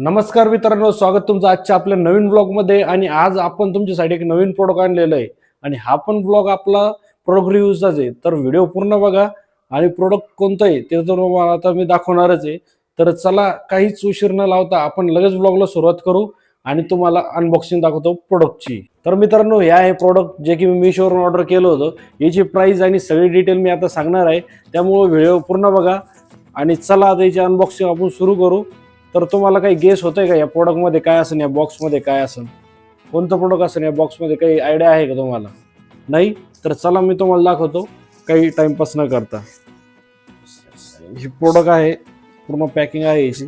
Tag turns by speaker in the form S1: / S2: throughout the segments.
S1: नमस्कार मित्रांनो, स्वागत तुमचं आजच्या आपल्या नवीन ब्लॉगमध्ये. आणि आज आपण तुमच्यासाठी एक नवीन प्रोडक्ट आणलेलं आहे आणि हा पण ब्लॉग आपला प्रोडक्ट रिव्ह्यूचाच आहे. तर व्हिडिओ पूर्ण बघा आणि प्रोडक्ट कोणतं आहे ते तर तुम्हाला आता मी दाखवणारच आहे. तर चला काहीच उशीर न लावता आपण लगेच ब्लॉगला सुरुवात करू आणि तुम्हाला अनबॉक्सिंग दाखवतो प्रोडक्टची. तर मित्रांनो, हे आहे प्रोडक्ट जे की मी मीशोवरून ऑर्डर केलं होतं. याची प्राइस आणि सगळी डिटेल मी आता सांगणार आहे, त्यामुळे व्हिडिओ पूर्ण बघा आणि चला आता याची अनबॉक्सिंग आपण सुरू करू. तर तुम्हाला काही गेस होतंय का या प्रोडक्टमध्ये काय असेल, या बॉक्समध्ये काय असेल, कोणतं प्रोडक्ट असेल या बॉक्समध्ये? काही आयडिया आहे का तुम्हाला? नाही? तर चला मी तुम्हाला दाखवतो काही टाइमपास न करता. ही प्रोडक्ट आहे, पूर्ण पॅकिंग आहे याची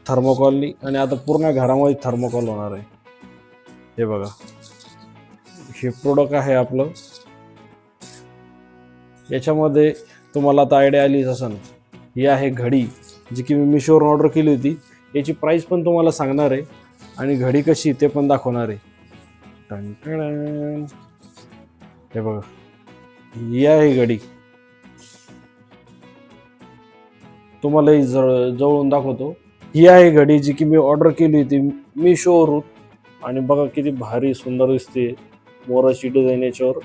S1: थर्मोकॉलनी. आणि आता पूर्ण घरामध्ये थर्मोकॉल होणार आहे. हे बघा, हे प्रोडक्ट आहे आपलं. याच्यामध्ये तुम्हाला आता आयडिया आलीच असेल. ही आहे घडी जी की मी मीशोवरून ऑर्डर केली होती. याची प्राइस पण तुम्हाला सांगणार आहे आणि घडी कशी ते पण दाखवणार आहे. हे बघा, ही आहे घडी. तुम्हाला ही जवळून दाखवतो. ही आहे घडी जी की मी ऑर्डर केली होती मीशोवरून. आणि बघा किती भारी सुंदर दिसते, मोराची डिझाईन याच्यावर,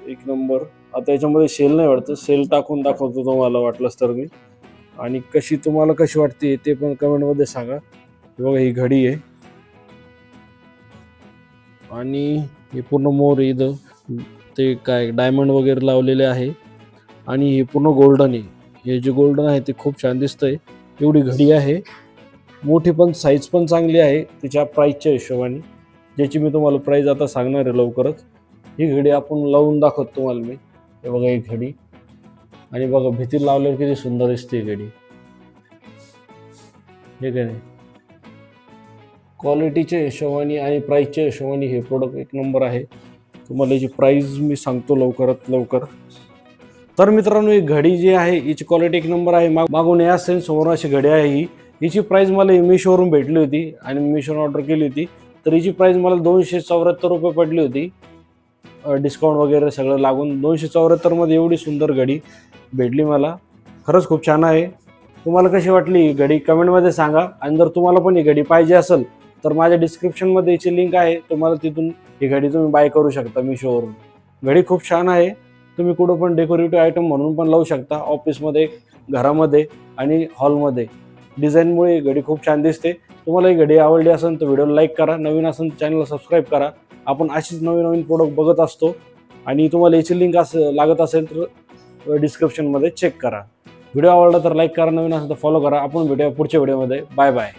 S1: एक नंबर. आता याच्यामध्ये सेल नाही वाटतं, सेल टाकून दाखवतो तुम्हाला वाटलंच तर मी. आणि कशी तुम्हाला कशी वाटते ते पण कमेंटमध्ये सांगा. बघा, ही घडी आहे आणि हे पूर्ण मोर इथं ते काय डायमंड वगैरे लावलेले आहे. आणि हे पूर्ण गोल्डन आहे. हे जे गोल्डन आहे ते खूप छान दिसतंय. एवढी घडी आहे, मोठी पण, साईज पण चांगली आहे तिच्या प्राईसच्या हिशोबाने, ज्याची मी तुम्हाला प्राईस आता सांगणार आहे लवकरच. ही घडी आपण लावून दाखवतो तुम्हाला मी. हे बघा ही घडी. आणि बघा भीती लावल्यावर किती सुंदर दिसते घडी, हे काय नाही. क्वालिटीच्या हिशोबाने आणि प्राईसच्या हिशोबाने हे प्रोडक्ट एक नंबर आहे. तुम्हाला याची प्राईस मी सांगतो लवकरात लवकर. तर मित्रांनो, ही घडी जी आहे हिची क्वालिटी एक नंबर आहे. मागून या सेम समोर अशी घडी आहे ही. हिची प्राईस मला मीशोवरून भेटली होती आणि मीशोवरून ऑर्डर केली होती. तर हिची प्राईस मला 274 रुपये पडली होती, डिस्काउंट वगैरे सगळं लागून. 274मध्ये एवढी सुंदर घडी भेटली मला. खरंच खूप छान आहे. तुम्हाला कशी वाटली ही घडी कमेंटमध्ये सांगा. आणि जर तुम्हाला पण ही घडी पाहिजे असेल तर माझ्या डिस्क्रिप्शनमध्ये याची लिंक आहे, तुम्हाला तिथून ही घडी तुम्ही बाय करू शकता मीशोवरून. घडी खूप छान आहे. तुम्ही कुठं पण डेकोरेटिव्ह आयटम म्हणून पण लावू शकता, ऑफिसमध्ये, घरामध्ये आणि हॉलमध्ये. डिझाईनमुळे घडी खूप छान दिसते. तुम्हाला ही घडी आवडली असेल तर व्हिडिओला लाईक करा, नवीन असेल तर चॅनलला सबस्क्राईब करा. आपण अशीच नवीन नवीन प्रोडक्ट बघत असतो. आणि तुम्हाला याची लिंक लागत असेल तर डिस्क्रिप्शनमध्ये चेक करा. व्हिडिओ आवडला तर लाईक करा, नवीन असेल तर फॉलो करा. आपण भेटूया पुढच्या व्हिडिओमध्ये. Bye bye.